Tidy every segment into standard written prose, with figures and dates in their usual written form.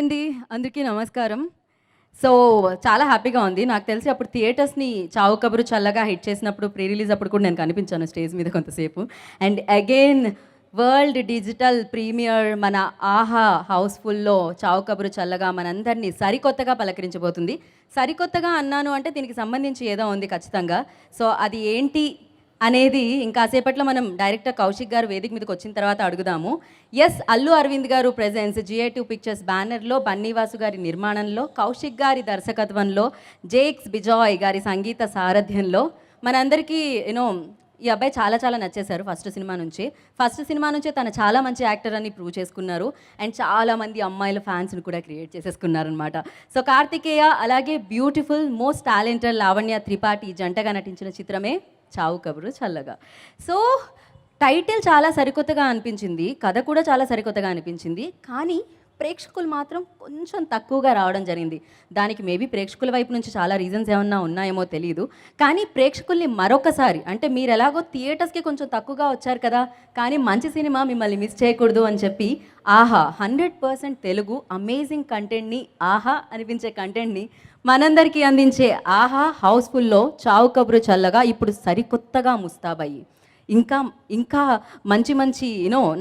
అండి. అందరికీ నమస్కారం. సో, చాలా హ్యాపీగా ఉంది. నాకు తెలిసి అప్పుడు థియేటర్స్‌ని 'చావు కబురు చల్లగా' హిట్ చేసినప్పుడు ప్రీ రిలీజ్ అప్పుడు కూడా నేను కనిపించాను స్టేజ్ మీద కొంతసేపు. And again world digital premier మన 'ఆహా' హౌస్‌ఫుల్‌లో 'చావు కబురు చల్లగా' మనందరినీ సరికొత్తగా పలకరించబోతుంది. సరికొత్తగా అన్నాను అంటే దీనికి సంబంధించి ఏదో ఉంది ఖచ్చితంగా. సో, అది ఏంటి అనేది ఇంకాసేపట్లో మనం డైరెక్టర్ కౌశిక్ గారు వేదిక మీదకొచ్చిన తర్వాత అడుగుదాము. యెస్, అల్లు అరవింద్ గారు ప్రెజెన్స్ GA2 పిక్చర్స్ బ్యానర్‌లో, బన్నీవాసు గారి నిర్మాణంలో, కౌశిక్ గారి దర్శకత్వంలో, జేక్స్ బిజాయ్ గారి సంగీత సారథ్యంలో మనందరికీ ఈ అబ్బాయి చాలా చాలా నచ్చేశారు ఫస్ట్ సినిమా నుంచే. ఫస్ట్ సినిమా నుంచే తను చాలా మంచి యాక్టర్ అని ప్రూవ్ చేసుకున్నారు. అండ్ చాలామంది అమ్మాయిల ఫ్యాన్స్‌ని కూడా క్రియేట్ చేసేసుకున్నారనమాట. సో, కార్తికేయ అలాగే beautiful most talented Lavanya Tripathi జంటగా నటించిన చిత్రమే 'చావు కబురు చల్లగా'. సో, టైటిల్ చాలా సరికొత్తగా అనిపించింది. కథ కూడా చాలా సరికొత్తగా అనిపించింది. కానీ ప్రేక్షకులు మాత్రం కొంచెం తక్కువగా రావడం జరిగింది. దానికి మేబీ ప్రేక్షకుల వైపు నుంచి చాలా రీజన్స్ ఏమన్నా ఉన్నాయేమో తెలీదు. కానీ ప్రేక్షకుల్ని మరొకసారి అంటే మీరెలాగో థియేటర్స్‌కి కొంచెం తక్కువగా వచ్చారు కదా! కానీ మంచి సినిమా మిమ్మల్ని మిస్ చేయకూడదు అని చెప్పి 'ఆహా' 100% తెలుగు అమేజింగ్ కంటెంట్‌ని 'ఆహా' అనిపించే కంటెంట్‌ని మనందరికీ అందించే 'ఆహా' హౌస్‌ఫుల్‌లో 'చావు కబురు చల్లగా' ఇప్పుడు సరికొత్తగా ముస్తాబయ్యి ఇంకా ఇంకా మంచి మంచి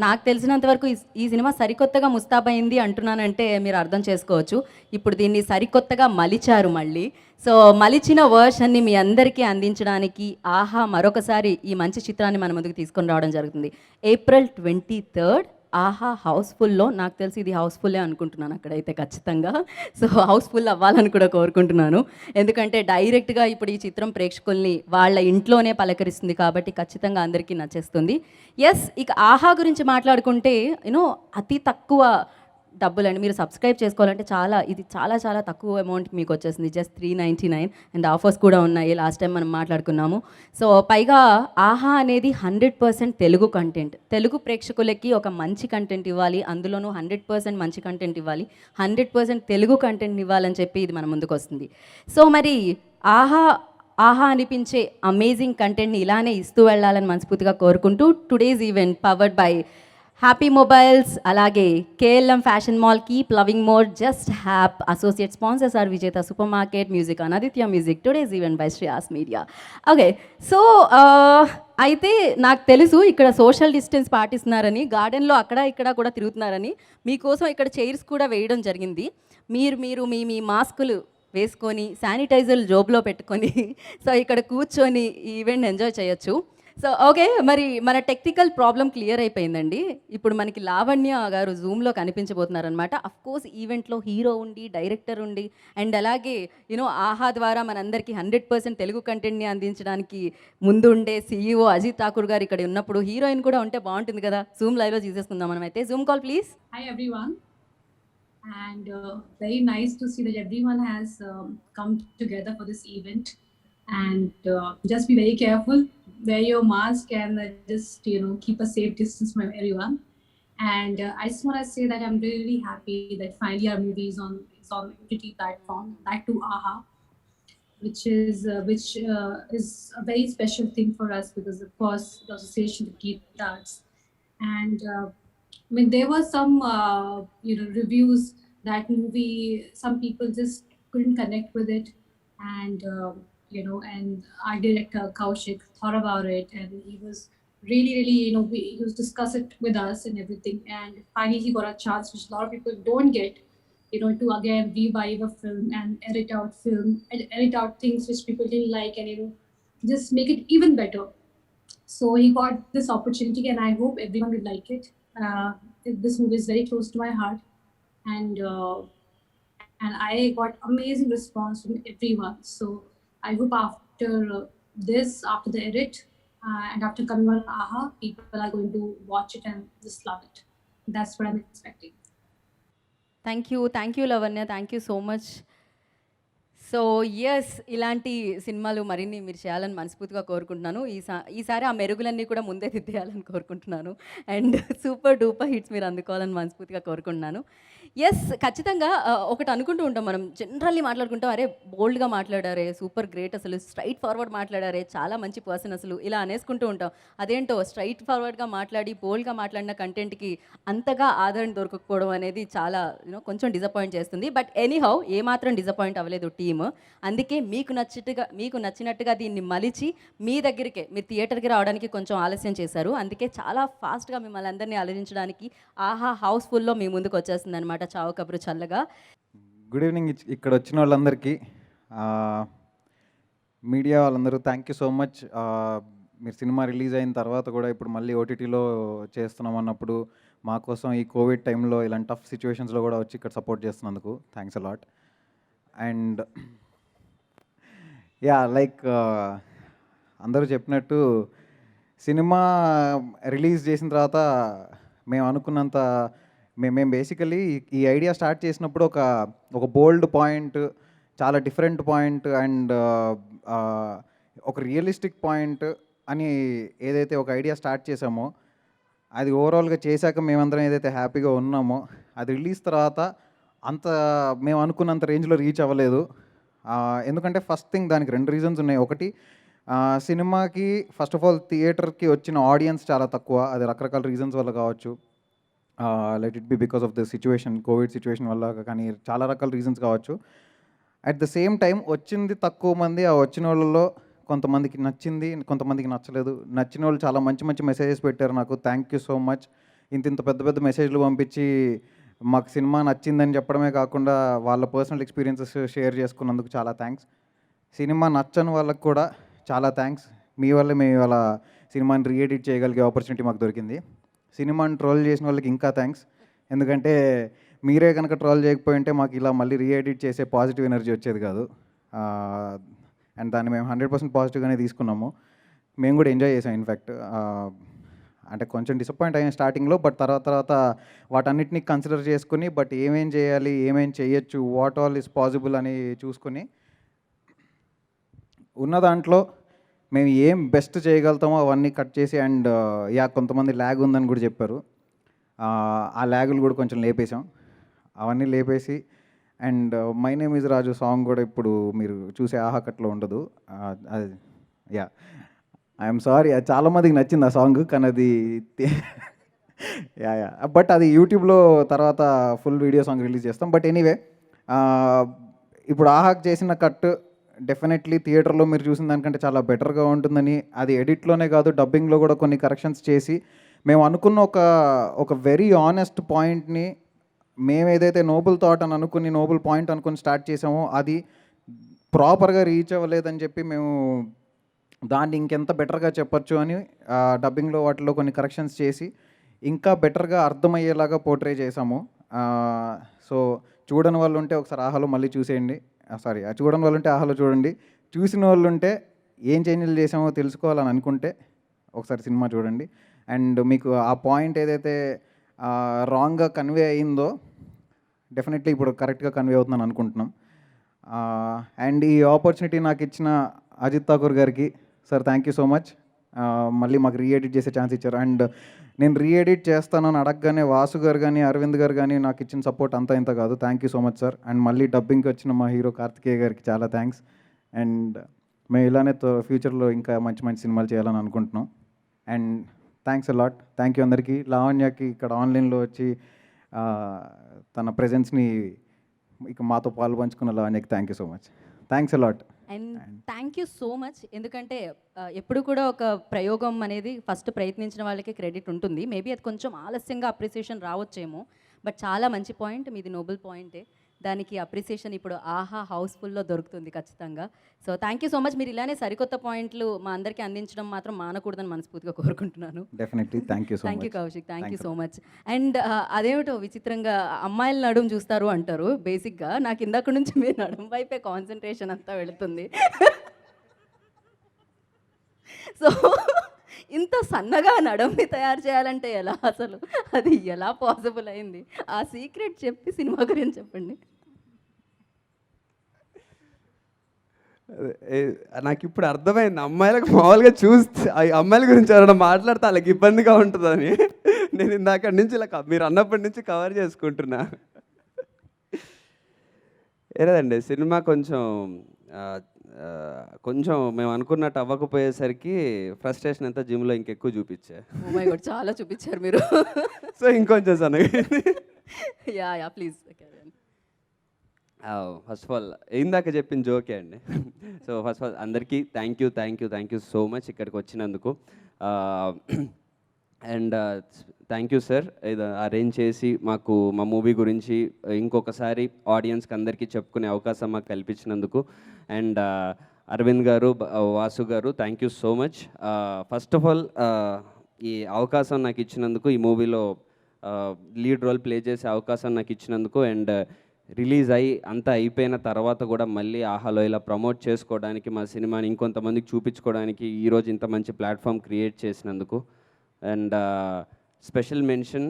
నాకు తెలిసినంత వరకు ఈ సినిమా సరికొత్తగా ముస్తాబయింది అంటున్నానంటే మీరు అర్థం చేసుకోవచ్చు. ఇప్పుడు దీన్ని సరికొత్తగా మలిచారు మళ్ళీ. సో, మలిచిన వర్షన్‌ని మీ అందరికీ అందించడానికి 'ఆహా' మరొకసారి ఈ మంచి చిత్రాన్ని మన ముందుకు తీసుకొని రావడం జరుగుతుంది. ఏప్రిల్ 23 'ఆహా' హౌస్‌ఫుల్‌లో నాకు తెలిసి ఇది హౌస్‌ఫుల్లే అనుకుంటున్నాను అక్కడైతే ఖచ్చితంగా. సో, హౌస్‌ఫుల్ అవ్వాలని కూడా కోరుకుంటున్నాను. ఎందుకంటే డైరెక్ట్‌గా ఇప్పుడు ఈ చిత్రం ప్రేక్షకుల్ని వాళ్ళ ఇంట్లోనే పలకరిస్తుంది కాబట్టి ఖచ్చితంగా అందరికీ నచ్చేస్తుంది. యెస్, ఇక 'ఆహా' గురించి మాట్లాడుకుంటే అతి తక్కువ డబ్బులండి. మీరు సబ్స్క్రైబ్ చేసుకోవాలంటే ఇది చాలా చాలా తక్కువ అమౌంట్‌కి మీకు వచ్చేసింది. జస్ట్ 399 అండ్ ఆఫర్స్ కూడా ఉన్నాయి. లాస్ట్ టైం మనం మాట్లాడుకున్నాము. సో, పైగా 'ఆహా' అనేది 100% తెలుగు కంటెంట్. తెలుగు ప్రేక్షకులకి ఒక మంచి కంటెంట్ ఇవ్వాలి. అందులోనూ 100% మంచి కంటెంట్ ఇవ్వాలి. 100% తెలుగు కంటెంట్‌ని ఇవ్వాలని చెప్పి ఇది మన ముందుకొస్తుంది. సో, మరి 'ఆహా' అనిపించే అమేజింగ్ కంటెంట్‌ని ఇలానే ఇస్తూ వెళ్ళాలని మనస్ఫూర్తిగా కోరుకుంటూ today's event powered by Happy Mobiles అలాగే KLM Fashion Mall, keep loving more, just hap. Associate sponsors are Vijetha supermarket, music Aditya music, today's event by Shreyas media. Okay, so అయితే నాకు తెలుసు ఇక్కడ సోషల్ డిస్టెన్స్ పాటిస్తున్నారని, గార్డెన్లో అక్కడ ఇక్కడ కూడా తిరుగుతున్నారని. మీకోసం ఇక్కడ చైర్స్ కూడా వేయడం జరిగింది. మీరు మీ మీ మాస్కులు వేసుకొని శానిటైజర్లు జోబులో పెట్టుకొని సో ఇక్కడ కూర్చొని ఈ ఈవెంట్ ఎంజాయ్ చేయొచ్చు. సో, ఓకే, మరి మన టెక్నికల్ ప్రాబ్లం క్లియర్ అయిపోయిందండి. ఇప్పుడు మనకి లావణ్య గారు జూమ్‌లో కనిపించబోతున్నారనమాట. అఫ్‌కోర్స్ ఈవెంట్‌లో హీరో ఉండి, డైరెక్టర్ ఉండి అండ్ అలాగే 'ఆహా' ద్వారా మనందరికీ 100% తెలుగు కంటెంట్‌ని అందించడానికి ముందుండే సీఈఓ అజిత్ ఠాకూర్ గారు ఇక్కడ ఉన్నప్పుడు హీరోయిన్ కూడా ఉంటే బాగుంటుంది కదా! జూమ్ లైవ్‌లో చూసేసుకుందాం మనమైతే. Zoom call please. Hi everyone, and very nice to see that everyone has come together for this event. And just be very careful, wear your mask, and just keep a safe distance from everyone. And I just want to say that I'm really happy that finally our movie is on OTT platform, that too AHA, which is a very special thing for us because of course the association with Geet Arts. And I mean, there were some reviews that movie. Some people just couldn't connect with it, and and our director Kaushik thought about it, and he was really he was discuss it with us and everything. And finally, he got a chance, which a lot of people don't get, to again revive a film and edit out things which people didn't like, and just make it even better. So he got this opportunity, and I hope everyone will like it. Uh, this movie is very close to my heart, and I got amazing response from everyone. So I hope after after the edit, and after coming on AHA, people are going to watch it and just love it. That's what I'm expecting. Thank you Lavanya. Thank you so much. So, yes, ఇలాంటి సినిమాలు మరిన్ని మీరు చేయాలని మనస్ఫూర్తిగా కోరుకుంటున్నాను. ఈసారి ఆ మెరుగులన్నీ కూడా ముందే దిద్దేయాలని కోరుకుంటున్నాను. అండ్ సూపర్ డూపర్ హిట్స్ మీరు అందుకోవాలని మనస్ఫూర్తిగా కోరుకుంటున్నాను. ఎస్ ఖచ్చితంగా ఒకటి అనుకుంటూ ఉంటాం మనం జనరల్లీ మాట్లాడుకుంటాం, అరే బోల్డ్గా మాట్లాడారే, సూపర్ గ్రేట్, అసలు స్ట్రైట్ ఫార్వర్డ్ మాట్లాడారే, చాలా మంచి పర్సన్ అసలు, ఇలా అనేసుకుంటూ ఉంటాం. అదేంటో స్ట్రైట్ ఫార్వర్డ్గా మాట్లాడి బోల్డ్గా మాట్లాడిన కంటెంట్కి అంతగా ఆదరణ దొరకకపోవడం అనేది చాలా కొంచెం డిసప్పాయింట్ చేస్తుంది. బట్ ఎనీహౌ ఏమాత్రం డిసప్పాయింట్ అవ్వలేదు టీమ్. అందుకే మీకు నచ్చినట్టుగా దీన్ని మలిచి మీ దగ్గరికే, మీరు థియేటర్కి రావడానికి కొంచెం ఆలస్యం చేశారు. అందుకే చాలా ఫాస్ట్గా మిమ్మల్ని అందరినీ అలరించడానికి ఆహా హౌస్ఫుల్లో మీ ముందుకు వచ్చేస్తుంది అనమాట చావు కబురు చల్లగా. Good evening. ఇక్కడ వచ్చిన వాళ్ళందరికీ, మీడియా వాళ్ళందరూ థ్యాంక్ యూ సో మచ్. మీరు సినిమా రిలీజ్ అయిన తర్వాత కూడా ఇప్పుడు మళ్ళీ ఓటీటీలో చేస్తున్నాం అన్నప్పుడు మా కోసం ఈ కోవిడ్ టైంలో ఇలాంటి టఫ్ సిచ్యువేషన్స్లో కూడా వచ్చి ఇక్కడ సపోర్ట్ చేస్తున్నందుకు thanks a lot. And yeah like అందరూ చెప్పినట్టు సినిమా రిలీజ్ చేసిన తర్వాత మేము అనుకున్నంత మేము బేసికలీ ఈ ఐడియా స్టార్ట్ చేసినప్పుడు ఒక బోల్డ్ పాయింట్, చాలా డిఫరెంట్ పాయింట్ అండ్ ఒక రియలిస్టిక్ పాయింట్ అని ఏదైతే ఒక ఐడియా స్టార్ట్ చేసామో అది ఓవరాల్గా చేశాక మేమందరం ఏదైతే హ్యాపీగా ఉన్నామో అది రిలీజ్ తర్వాత అంత మేము అనుకున్నంత రేంజ్లో రీచ్ అవ్వలేదు. ఎందుకంటే ఫస్ట్ థింగ్ దానికి 2 రీజన్స్ ఉన్నాయి. ఒకటి, సినిమాకి ఫస్ట్ ఆఫ్ ఆల్ థియేటర్కి వచ్చిన ఆడియన్స్ చాలా తక్కువ. అది రకరకాల రీజన్స్ వల్ల కావచ్చు, let it be because of the situation, Covid situation వల్ల, కానీ చాలా రకాల రీజన్స్ కావచ్చు. అట్ ద సేమ్ టైం వచ్చింది తక్కువ మంది, ఆ వచ్చిన వాళ్ళలో కొంతమందికి నచ్చింది, కొంతమందికి నచ్చలేదు. నచ్చిన వాళ్ళు చాలా మంచి మంచి మెసేజెస్ పెట్టారు నాకు, థ్యాంక్ యూ సో మచ్. ఇంత పెద్ద పెద్ద మెసేజ్లు పంపించి మాకు సినిమా నచ్చిందని చెప్పడమే కాకుండా వాళ్ళ పర్సనల్ ఎక్స్పీరియన్సెస్ షేర్ చేసుకున్నందుకు చాలా థ్యాంక్స్. సినిమా నచ్చని వాళ్ళకి కూడా చాలా థ్యాంక్స్. మీ వల్ల మేము ఇవాళ సినిమాని రీఎడిట్ చేయగలిగే ఆపర్చునిటీ మాకు దొరికింది. సినిమాని ట్రోల్ చేసిన వాళ్ళకి ఇంకా థ్యాంక్స్. ఎందుకంటే మీరే కనుక ట్రోల్ చేయకపోయి ఉంటే మాకు ఇలా మళ్ళీ రీఎడిట్ చేసే పాజిటివ్ ఎనర్జీ వచ్చేది కాదు. అండ్ దాన్ని మేము 100% పాజిటివ్గానే తీసుకున్నాము. మేము కూడా ఎంజాయ్ చేసాం. ఇన్ఫ్యాక్ట్ అంటే కొంచెం డిసప్పాయింట్ అయిన స్టార్టింగ్లో, బట్ తర్వాత వాటన్నిటిని కన్సిడర్ చేసుకుని బట్ ఏమేం చేయాలి, ఏమేం చేయొచ్చు, వాట్ ఆల్ ఈస్ పాసిబుల్ అని చూసుకొని ఉన్న దాంట్లో మేము ఏం బెస్ట్ చేయగలుగుతామో అవన్నీ కట్ చేసి, అండ్ కొంతమంది ల్యాగ్ ఉందని కూడా చెప్పారు. ఆ ల్యాగులు కూడా కొంచెం లేపేసాం. అవన్నీ లేపేసి and my name is Raju song కూడా ఇప్పుడు మీరు చూసే ఆహాకట్లో ఉండదు. అది ఐఎమ్ సారీ, అది చాలామందికి నచ్చింది ఆ సాంగ్, కానీ అది బట్ అది యూట్యూబ్లో తర్వాత ఫుల్ వీడియో సాంగ్ రిలీజ్ చేస్తాం. బట్ ఎనీవే, ఇప్పుడు ఆహాక్ చేసిన కట్ డెఫినెట్లీ థియేటర్లో మీరు చూసిన దానికంటే చాలా బెటర్గా ఉంటుందని, అది ఎడిట్లోనే కాదు డబ్బింగ్లో కూడా కొన్ని కరెక్షన్స్ చేసి మేము అనుకున్న ఒక వెరీ ఆనెస్ట్ పాయింట్ని, మేము ఏదైతే నోబుల్ థాట్ అని అనుకుని నోబుల్ పాయింట్ అనుకుని స్టార్ట్ చేసామో అది ప్రాపర్గా రీచ్ అవ్వలేదని చెప్పి మేము దాన్ని ఇంకెంత బెటర్గా చెప్పొచ్చు అని డబ్బింగ్లో వాటిలో కొన్ని కరెక్షన్స్ చేసి ఇంకా బెటర్గా అర్థమయ్యేలాగా పోర్ట్రే చేసాము. సో చూడని వాళ్ళు ఉంటే ఒకసారి ఆహాలో మళ్ళీ చూసేయండి. చూడని వాళ్ళు ఉంటే ఆహాలో చూడండి. చూసిన వాళ్ళు ఉంటే ఏం చేంజ్లు చేసామో తెలుసుకోవాలని అనుకుంటే ఒకసారి సినిమా చూడండి. అండ్ మీకు ఆ పాయింట్ ఏదైతే రాంగ్గా కన్వే అయిందో డెఫినెట్లీ ఇప్పుడు కరెక్ట్గా కన్వే అవుతుందని అనుకుంటున్నాం. అండ్ ఈ ఆపర్చునిటీ నాకు ఇచ్చిన అజిత్ ఠాకూర్ గారికి, sir thank you so much. మళ్ళీ మాకు రీఎడిట్ చేసే ఛాన్స్ ఇచ్చారు. అండ్ నేను రీఎడిట్ చేస్తానని అడగగానే వాసు గారు కానీ అరవింద్ గారు కానీ నాకు ఇచ్చిన సపోర్ట్ అంతా ఇంత కాదు. Thank you so much sir. And మళ్ళీ డబ్బింగ్కి వచ్చిన మా హీరో కార్తికేయ గారికి చాలా థ్యాంక్స్. అండ్ మేము ఇలానే ఫ్యూచర్లో ఇంకా మంచి మంచి సినిమాలు చేయాలని అనుకుంటున్నాం. And thanks a lot. Thank you అందరికీ. లావణ్యకి ఇక్కడ ఆన్లైన్లో వచ్చి తన ప్రెజెన్స్ని ఇక మాతో పాలు పంచుకున్న లావణ్యకి thank you so much. Thanks a lot. And thank you so much. ఎందుకంటే ఎప్పుడు కూడా ఒక ప్రయోగం అనేది ఫస్ట్ ప్రయత్నించిన వాళ్ళకి క్రెడిట్ ఉంటుంది. మేబీ అది కొంచెం ఆలస్యంగా అప్రిసియేషన్ రావచ్చేమో, బట్ చాలా మంచి పాయింట్ మీది, నోబుల్ పాయింటే. దానికి అప్రిసియేషన్ ఇప్పుడు ఆహా హౌస్ఫుల్లో దొరుకుతుంది ఖచ్చితంగా. So thank you so much. మీరు ఇలానే సరికొత్త పాయింట్లు మా అందరికీ అందించడం మాత్రం మానకూడదని మనస్ఫూర్తిగా కోరుకుంటున్నాను. Definitely thank you so much. Thank you Kaushik, thank you so much. And అదేమిటో విచిత్రంగా అమ్మాయిల నడుము చూస్తారు అంటారు. బేసిక్గా నాకు ఇందాక నుంచి మీరు నడుము వైపే కాన్సన్ట్రేషన్ అంతా వెళుతుంది. సో ఇంత సన్నగా నడుముని తయారు చేయాలంటే ఎలా, అసలు అది ఎలా పాసిబుల్ అయింది? ఆ సీక్రెట్ చెప్పి సినిమా గురించి చెప్పండి. నాకు ఇప్పుడు అర్థమైంది, అమ్మాయిలకు మామూలుగా చూస్తే అమ్మాయిల గురించి ఎవరైనా మాట్లాడితే వాళ్ళకి ఇబ్బందిగా ఉంటుందని నేను ఇందాక నుంచి ఇలా మీరు అన్నప్పటి నుంచి కవర్ చేసుకుంటున్నా. లేదండి సినిమా కొంచెం ఆ, ఆ, కొంచెం మేము అనుకున్నట్టు అవ్వకపోయేసరికి ఫ్రస్ట్రేషన్ అంతా జిమ్లో ఇంకెక్కువ చూపించా. ఓ మై గాడ్, చాలా చూపించారు మీరు. సో ఇంకొంచెం సన్నగైంది. Yeah yeah please. First of all ఇందాక చెప్పిన జోకే అండి. సో ఫస్ట్ ఆఫ్ ఆల్ అందరికీ థ్యాంక్ యూ సో మచ్ ఇక్కడికి వచ్చినందుకు. అండ్ థ్యాంక్ యూ సార్, ఇది అరేంజ్ చేసి మాకు మా మూవీ గురించి ఇంకొకసారి ఆడియన్స్కి అందరికీ చెప్పుకునే అవకాశం మాకు కల్పించినందుకు. అండ్ అరవింద్ గారు, వాసు గారు, thank you so much. First of all ఈ అవకాశం నాకు ఇచ్చినందుకు, ఈ మూవీలో లీడ్ రోల్ ప్లే చేసే అవకాశం నాకు ఇచ్చినందుకు, అండ్ రిలీజ్ అయ్యి అంతా అయిపోయిన తర్వాత కూడా మళ్ళీ ఆహాలో ఇలా ప్రమోట్ చేసుకోవడానికి, మా సినిమాని ఇంకొంతమందికి చూపించుకోవడానికి ఈరోజు ఇంత మంచి ప్లాట్ఫామ్ క్రియేట్ చేసినందుకు. అండ్ స్పెషల్ మెన్షన్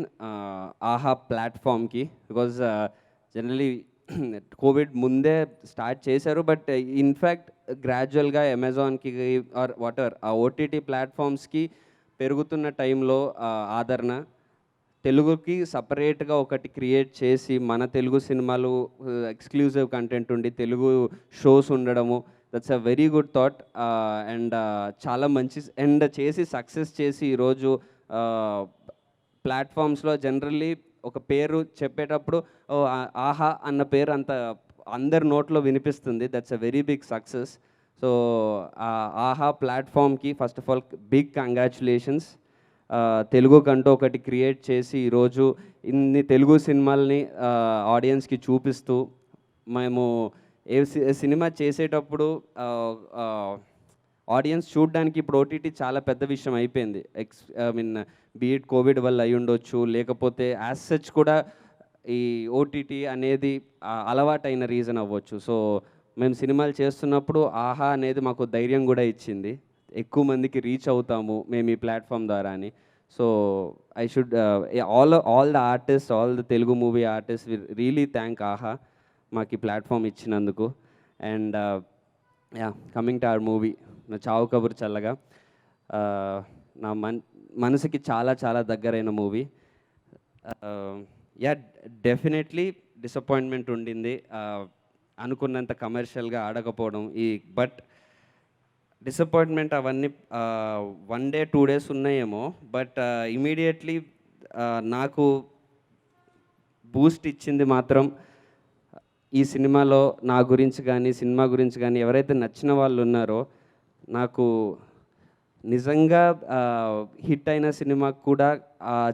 ఆహా ప్లాట్ఫామ్కి, బికాజ్ జనరలీ కోవిడ్ ముందే స్టార్ట్ చేశారు, బట్ ఇన్ఫ్యాక్ట్ గ్రాడ్యువల్గా అమెజాన్కి ఆర్ వాటెవర్ ఆ ఓటీటీ ప్లాట్ఫామ్స్కి పెరుగుతున్న టైంలో ఆదరణ, తెలుగుకి సపరేట్గా ఒకటి క్రియేట్ చేసి మన తెలుగు సినిమాలు ఎక్స్క్లూజివ్ కంటెంట్ ఉండి తెలుగు షోస్ ఉండడము, that's a very good thought. And చాలా మంచి, అండ్ చేసి సక్సెస్ చేసి ఈరోజు ప్లాట్ఫామ్స్లో జనరల్లీ ఒక పేరు చెప్పేటప్పుడు ఆహా అన్న పేరు అంత అందరి నోట్లో వినిపిస్తుంది. That's a very big success. So Aha ప్లాట్ఫామ్కి first of all big congratulations. Telugu కంటూ ఒకటి క్రియేట్ చేసి ఈరోజు ఇన్ని తెలుగు సినిమాల్ని ఆడియన్స్కి చూపిస్తూ, మేము సినిమా చేసేటప్పుడు ఆడియన్స్ చూడడానికి ఇప్పుడు ఓటీటీ చాలా పెద్ద విషయం అయిపోయింది. ఐ మీన్ బీఎడ్ కోవిడ్ వల్ల అయి ఉండొచ్చు, లేకపోతే యాజ్ సచ్ కూడా ఈ ఓటీటీ అనేది అలవాటైన రీజన్ అవ్వచ్చు. సో మేము సినిమాలు చేస్తున్నప్పుడు ఆహా అనేది మాకు ధైర్యం కూడా ఇచ్చింది, ఎక్కువ మందికి రీచ్ అవుతాము మేము ఈ ప్లాట్ఫామ్ ద్వారా అని. So I should all the artist, all the Telugu movie artist really thank ఆహా మాకు ఈ ప్లాట్ఫామ్ ఇచ్చినందుకు. And yeah, coming to our movie, నా చావు కబురు చల్లగా, నా మనసుకి చాలా చాలా దగ్గరైన మూవీ. యా, డెఫినెట్లీ డిసప్పాయింట్మెంట్ ఉండింది, అనుకున్నంత కమర్షియల్గా ఆడకపోవడం, బట్ డిసప్పాయింట్మెంట్ అవన్నీ 1 day 2 days ఉన్నాయేమో, బట్ ఇమీడియట్లీ నాకు బూస్ట్ ఇచ్చింది మాత్రం ఈ సినిమాలో నా గురించి కానీ సినిమా గురించి కానీ ఎవరైతే నచ్చిన వాళ్ళు ఉన్నారో, నాకు నిజంగా హిట్ అయిన సినిమాకు కూడా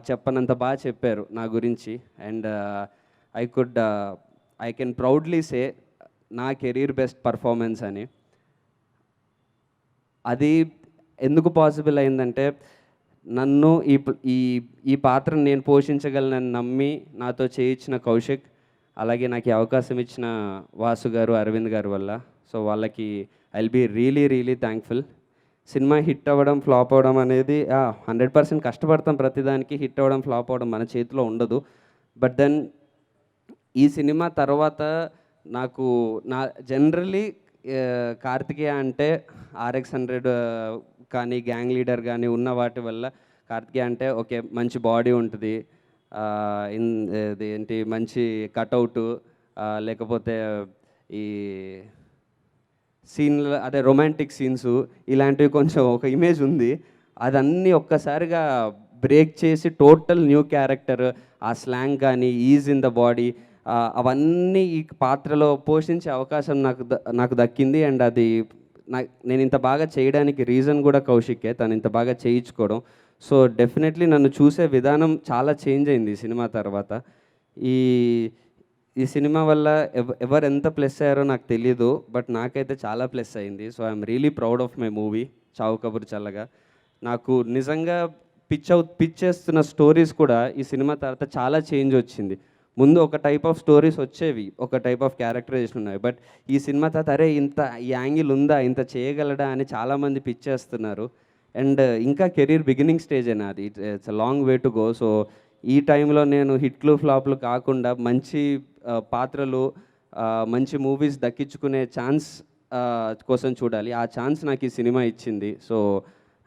చెప్పనంత బాగా చెప్పారు నా గురించి. And I can proudly say నా కెరీర్ బెస్ట్ పర్ఫార్మెన్స్ అని. అది ఎందుకు పాసిబుల్ అయిందంటే, నన్ను ఈ పాత్రను నేను పోషించగలనని నమ్మి నాతో చేయించిన కౌశిక్, అలాగే నాకు ఈ అవకాశం ఇచ్చిన వాసు గారు, అరవింద్ గారు వల్ల. సో వాళ్ళకి I will be really thankful. Cinema hit అవ్వడం, ఫ్లాప్ అవ్వడం అనేది 100% కష్టపడతాం ప్రతిదానికి. హిట్ అవ్వడం, ఫ్లాప్ అవ్వడం మన చేతిలో ఉండదు. బట్ దెన్ ఈ సినిమా తర్వాత నాకు జనరల్లీ కార్తికేయ అంటే RX-100 కానీ గ్యాంగ్ లీడర్ కానీ ఉన్న వాటి వల్ల కార్తికేయ అంటే ఓకే మంచి బాడీ ఉంటుంది, ఏంటి మంచి కటౌటు, లేకపోతే ఈ సీన్లు అదే రొమాంటిక్ సీన్స్ ఇలాంటివి కొంచెం ఒక ఇమేజ్ ఉంది. అదన్నీ ఒక్కసారిగా బ్రేక్ చేసి టోటల్ న్యూ క్యారెక్టర్, ఆ స్లాంగ్ కానీ ఈజ్ ఇన్ ద బాడీ, అవన్నీ ఈ పాత్రలో పోషించే అవకాశం నాకు దక్కింది. అండ్ అది నేను ఇంత బాగా చేయడానికి రీజన్ కూడా కౌశికే, తను ఇంత బాగా చేయించుకోవడం. సో డెఫినెట్లీ నన్ను చూసే విధానం చాలా చేంజ్ అయింది ఈ సినిమా తర్వాత. ఈ సినిమా వల్ల ఎవరు ఎంత ప్లస్ అయ్యారో నాకు తెలీదు, బట్ నాకైతే చాలా ప్లస్ అయింది. So I'm really proud of my movie చావు కబురు చల్లగా. నాకు నిజంగా పిచ్ చేస్తున్న స్టోరీస్ కూడా ఈ సినిమా తర్వాత చాలా చేంజ్ వచ్చింది. ముందు ఒక టైప్ ఆఫ్ స్టోరీస్ వచ్చేవి, ఒక టైప్ ఆఫ్ క్యారెక్టరైజేషన్ ఉన్నాయి, బట్ ఈ సినిమా తర్వాత అరే ఇంత ఈ యాంగిల్ ఉందా, ఇంత చేయగలడా అని చాలామంది పిచ్ చేస్తున్నారు. అండ్ ఇంకా కెరీర్ బిగినింగ్ స్టేజ్ అయినా అది, it's a long way to go. So ఈ టైంలో నేను హిట్లు ఫ్లాప్లు కాకుండా మంచి పాత్రలు, మంచి మూవీస్ దక్కించుకునే ఛాన్స్ కోసం చూడాలి. ఆ ఛాన్స్ నాకు ఈ సినిమా ఇచ్చింది. So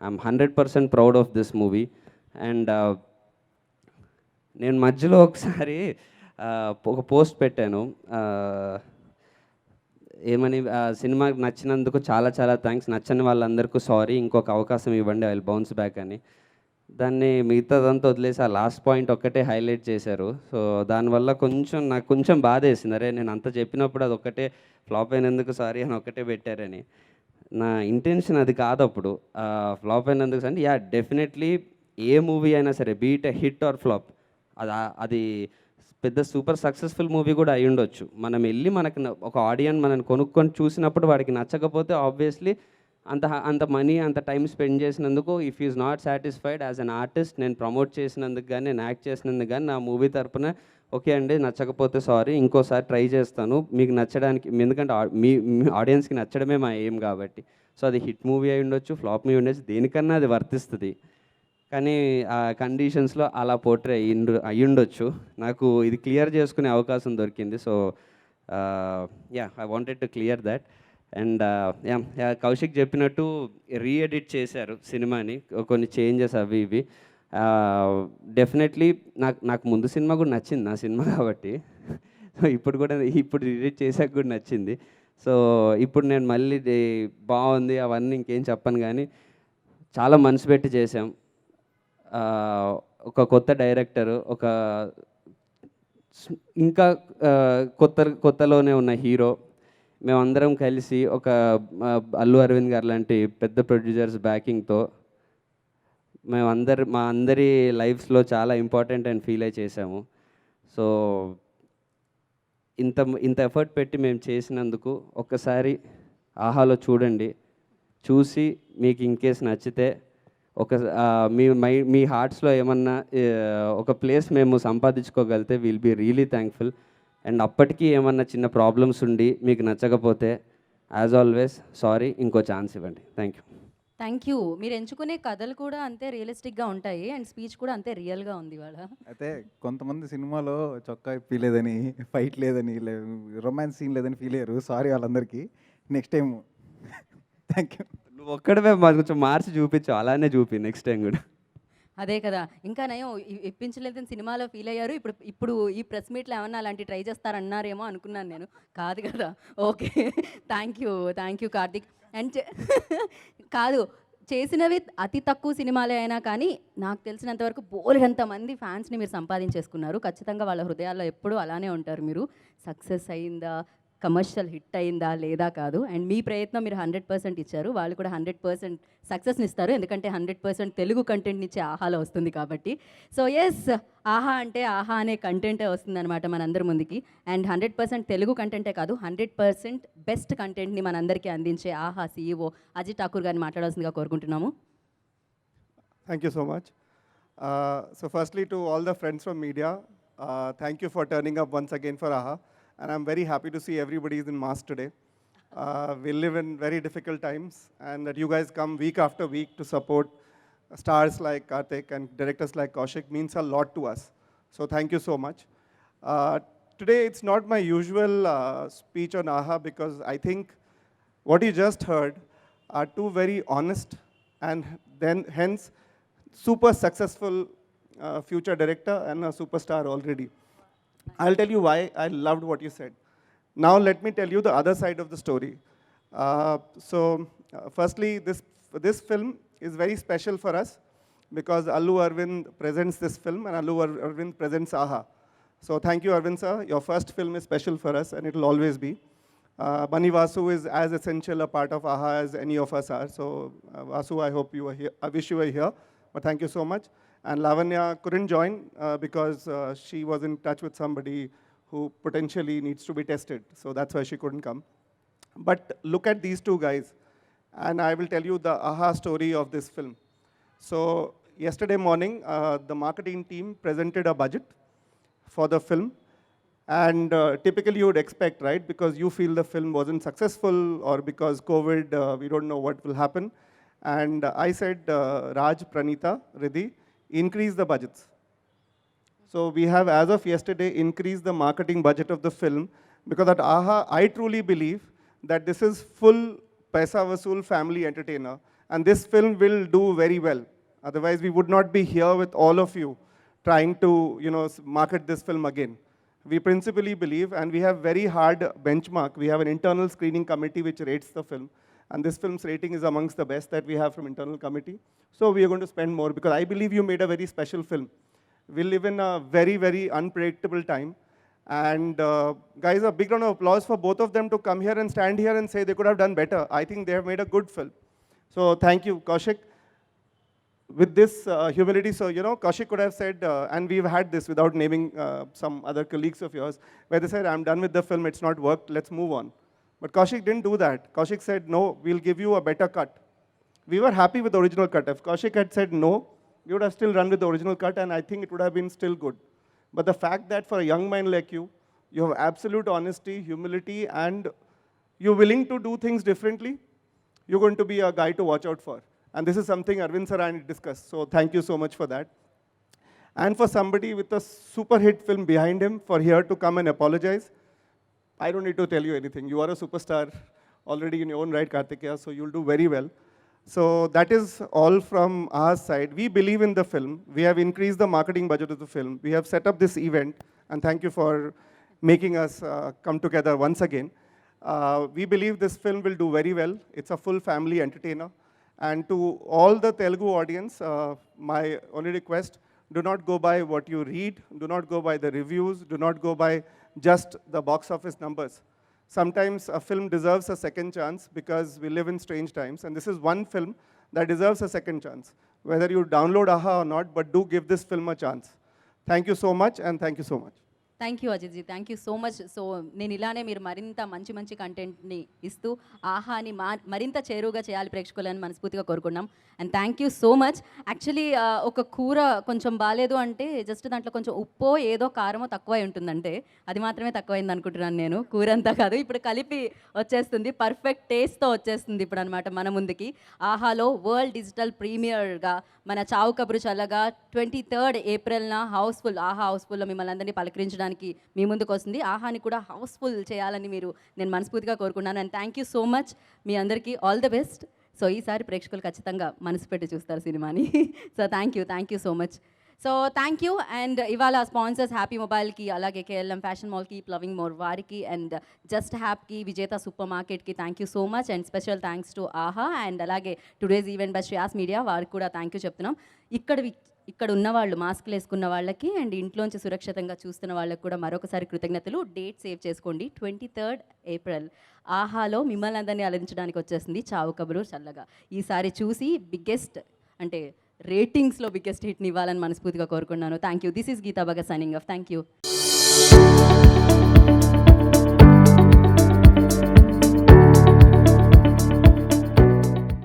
I'm 100% proud of this movie. And నేను మధ్యలో ఒకసారి ఒక పోస్ట్ పెట్టాను, ఏమని సినిమా నచ్చినందుకు చాలా చాలా థ్యాంక్స్, నచ్చని వాళ్ళందరికీ సారీ, ఇంకొక అవకాశం ఇవ్వండి, ఐ విల్ బౌన్స్ బ్యాక్ అని. దాన్ని మిగతాదంతా వదిలేసి ఆ లాస్ట్ పాయింట్ ఒక్కటే హైలైట్ చేశారు. సో దానివల్ల నాకు కొంచెం బాధేసింది. అరే నేను అంత చెప్పినప్పుడు అది ఒక్కటే ఫ్లాప్ అయినందుకు సారీ అని ఒక్కటే పెట్టారని. నా ఇంటెన్షన్ అది కాదు అప్పుడు. ఫ్లాప్ అయినందుకు అంటే డెఫినెట్లీ ఏ మూవీ అయినా సరే beat a hit or flop, అది పెద్ద సూపర్ సక్సెస్ఫుల్ మూవీ కూడా అయి ఉండొచ్చు. మనం వెళ్ళి ఒక ఆడియన్స్ మనని కొనుక్కొని చూసినప్పుడు వాడికి నచ్చకపోతే ఆబ్వియస్లీ అంత మనీ అంత టైం స్పెండ్ చేసినందుకు if is not satisfied as an artist, నేను ప్రమోట్ చేసినందుకు కానీ నేను యాక్ట్ చేసినందుకు కానీ నా మూవీ తరపున ఓకే అండి నచ్చకపోతే సారీ, ఇంకోసారి ట్రై చేస్తాను మీకు నచ్చడానికి, ఎందుకంటే మీ ఆడియన్స్కి నచ్చడమే మా ఎయిమ్ కాబట్టి. సో అది హిట్ మూవీ అయి ఉండొచ్చు, ఫ్లాప్ మూవీ ఉండొచ్చు, దేనికన్నా అది వర్తిస్తుంది. కానీ ఆ కండిషన్స్లో అలా పోర్ట్రే అయ్యి ఉండొచ్చు. నాకు ఇది క్లియర్ చేసుకునే అవకాశం దొరికింది. So I wanted to clear that. And Kaushik చెప్పినట్టు రీఎడిట్ చేశారు సినిమాని, కొన్ని చేంజెస్ అవి ఇవి. డెఫినెట్లీ నాకు ముందు సినిమా కూడా నచ్చింది, నా సినిమా కాబట్టి. సో ఇప్పుడు రీఎడిట్ చేశాక కూడా నచ్చింది. సో ఇప్పుడు నేను మళ్ళీ బాగుంది అవన్నీ ఇంకేం చెప్పను, కానీ చాలా మనసు పెట్టి చేసాం. ఒక కొత్త డైరెక్టరు, ఇంకా కొత్తలోనే ఉన్న హీరో, మేమందరం కలిసి అల్లు అరవింద్ గారు లాంటి పెద్ద ప్రొడ్యూసర్స్ బ్యాకింగ్తో మా అందరి లైఫ్స్లో చాలా ఇంపార్టెంట్ అండ్ ఫీల్ అయి చేసాము. సో ఇంత ఎఫర్ట్ పెట్టి మేము చేసినందుకు ఒక్కసారి ఆహాలో చూడండి, చూసి మీకు ఇన్కేస్ నచ్చితే మీ హార్ట్స్లో ఏమన్నా ఒక ప్లేస్ మేము సంపాదించుకోగలిగితే will be really thankful. And అప్పటికీ ఏమన్నా చిన్న ప్రాబ్లమ్స్ ఉండి మీకు నచ్చకపోతే యాజ్ ఆల్వేస్ సారీ, ఇంకో ఛాన్స్ ఇవ్వండి. Thank you. మీరు ఎంచుకునే కథలు కూడా అంతే రియలిస్టిక్గా ఉంటాయి అండ్ స్పీచ్ కూడా అంతే రియల్గా ఉంది ఇవాళ. అయితే కొంతమంది సినిమాలో చొక్కా ఇప్పి లేదని, ఫైట్ లేదని, రొమాన్స్ సీన్ లేదని ఫీల్ అయ్యారు. సారీ వాళ్ళందరికీ. Next time thank you. నువ్వు ఒక్కడమే మాకు కొంచెం మార్చి చూపించు, అలానే చూపి నెక్స్ట్ టైం కూడా. అదే కదా, ఇంకా నయం ఇప్పించలేదని సినిమాలో ఫీల్ అయ్యారు. ఇప్పుడు ఈ ప్రెస్ మీట్లో ఏమన్నా అలాంటి ట్రై చేస్తారన్నారేమో అనుకున్నాను నేను. కాదు కదా, okay. Thank you Karthik. And కాదు, చేసినవి అతి తక్కువ సినిమాలే అయినా కానీ నాకు తెలిసినంతవరకు బోలెడంత మంది ఫ్యాన్స్ని మీరు సంపాదించేసుకున్నారు. ఖచ్చితంగా వాళ్ళ హృదయాల్లో ఎప్పుడూ అలానే ఉంటారు మీరు. సక్సెస్ అయిందా, కమర్షియల్ హిట్ అయిందా లేదా కాదు, అండ్ మీ ప్రయత్నం మీరు 100% ఇచ్చారు. వాళ్ళు కూడా 100% సక్సెస్ని ఇస్తారు, ఎందుకంటే 100% తెలుగు కంటెంట్ని ఇచ్చే ఆహాలో వస్తుంది కాబట్టి. సో ఎస్, ఆహా అంటే ఆహా అనే కంటెంటే వస్తుందన్నమాట మనందరి ముందుకి. అండ్ 100% తెలుగు కంటెంటే కాదు, 100% బెస్ట్ కంటెంట్ని మనందరికీ అందించే ఆహా CEO అజిత్ ఠాకూర్ గారిని మాట్లాడాల్సిందిగా కోరుకుంటున్నాము. Thank you so much. So firstly, to all the friends from media, thank you for turning up once again for AHA. And I'm very happy to see everybody is in mass today. We live in very difficult times, and that you guys come week after week to support stars like Karthik and directors like Kaushik means a lot to us. So thank you so much. Today it's not my usual speech on AHA, because I think what you just heard are two very honest and then hence super successful future director and a superstar already. I'll tell you why I loved what you said. Now let me tell you the other side of the story. Firstly, this film is very special for us because Allu Arvind presents this film and Allu Arvind presents AHA. So thank you, Arvind sir. Your first film is special for us and it will always be. Bunny Vasu is as essential a part of AHA as any of us are. So Vasu, I hope you are here. I wish you were here. But thank you so much. And Lavanya couldn't join because she was in touch with somebody who potentially needs to be tested. So that's why she couldn't come. But look at these two guys. And I will tell you the AHA story of this film. So yesterday morning, the marketing team presented a budget for the film. And typically you would expect, right? Because you feel the film wasn't successful or because COVID, we don't know what will happen. And I said, Raj, Pranita, Riddhi, increase the budgets. So we have, as of yesterday, increased the marketing budget of the film because at AHA, I truly believe that this is full Paisa Vasool family entertainer, and this film will do very well. Otherwise, we would not be here with all of you trying to, market this film again. We principally believe, and we have very hard benchmark. We have an internal screening committee which rates the film, and this film's rating is amongst the best that we have from internal committee. So we are going to spend more because I believe you made a very special film. We live in a very, very unpredictable time. And guys, a big round of applause for both of them to come here and stand here and say they could have done better. I think they have made a good film. So thank you, Kaushik. With this humility, so Kaushik could have said, and we've had this without naming some other colleagues of yours, where they said, I'm done with the film, it's not worked, let's move on. But Kaushik didn't do that. Kaushik said, no, we'll give you a better cut. We were happy with the original cut. If Kaushik had said no, we would have still run with the original cut, and I think it would have been still good. But the fact that for a young mind like you, you have absolute honesty, humility, and you're willing to do things differently, you're going to be a guy to watch out for. And this is something Arvind sir and I discussed. So thank you so much for that. And for somebody with a super hit film behind him, for here to come and apologize, I don't need to tell you anything. You are a superstar already in your own right, Kartikeya, so you'll do very well. So that is all from our side. We believe in the film. We have increased the marketing budget of the film. We have set up this event, and thank you for making us come together once again. We believe this film will do very well. It's a full family entertainer. And to all the Telugu audience, my only request, do not go by what you read, do not go by the reviews, do not go by just the box office numbers. Sometimes a film deserves a second chance because we live in strange times, and this is one film that deserves a second chance. Whether you download AHA or not, but do give this film a chance. Thank you so much, and thank you so much. Thank you Ajitji, thank you so much. So నేను ఇలానే మీరు మరింత మంచి మంచి కంటెంట్ని ఇస్తూ ఆహాని మరింత చేరువుగా చేయాలి ప్రేక్షకులని మనస్ఫూర్తిగా కోరుకున్నాం. And thank you so much. Actually ఒక కూర కొంచెం బాగాలేదు అంటే జస్ట్ దాంట్లో కొంచెం ఉప్పో ఏదో కారమో తక్కువై ఉంటుందంటే అది మాత్రమే తక్కువైంది అనుకుంటున్నాను నేను. కూర అంతా కాదు, ఇప్పుడు కలిపి వచ్చేస్తుంది, పర్ఫెక్ట్ టేస్ట్తో వచ్చేస్తుంది ఇప్పుడు అనమాట మన ముందుకి. ఆహాలో వరల్డ్ డిజిటల్ ప్రీమియర్గా మన చావు కబురు చల్లగా 23rd ఏప్రిల్న హౌస్ఫుల్ ఆహా హౌస్ఫుల్లో మిమ్మల్ని అందరినీ పలకరించడానికి మీ ముందుకు వస్తుంది. ఆహాని కూడా హౌస్ఫుల్ చేయాలని నేను మనస్ఫూర్తిగా కోరుకున్నాను. And thank you so much. మీ అందరికీ ఆల్ ద బెస్ట్. సో ఈసారి ప్రేక్షకులు ఖచ్చితంగా మనసు పెట్టి చూస్తారు సినిమాని. So thank you so much. So thank you. And ఇవాళ స్పాన్సర్స్ హ్యాపీ మొబైల్కి, అలాగే కేఎల్ఎం ఫ్యాషన్ మాల్కి, లవింగ్ మోర్ వారికి, అండ్ జస్ట్ హ్యాప్కి, విజేత సూపర్ మార్కెట్కి thank you so much. And special thanks to ఆహా. అండ్ అలాగే today's event by Shreyas media, వారికి కూడా థ్యాంక్ యూ చెప్తున్నాం. ఇక్కడ ఉన్న వాళ్ళు, మాస్క్లు వేసుకున్న వాళ్ళకి అండ్ ఇంట్లోంచి సురక్షితంగా చూస్తున్న వాళ్ళకి కూడా మరొకసారి కృతజ్ఞతలు. డేట్ సేవ్ చేసుకోండి, 23rd ఏప్రిల్ ఆహాలో మిమ్మల్ని అందరినీ అలరించడానికి వచ్చేసింది చావు కబురు చల్లగా. ఈసారి చూసి బిగ్గెస్ట్ అంటే రేటింగ్స్లో బిగ్గెస్ట్ హిట్ని ఇవ్వాలని మనస్ఫూర్తిగా కోరుకున్నాను. Thank you. This is Geeta Bhagat signing off. Thank you.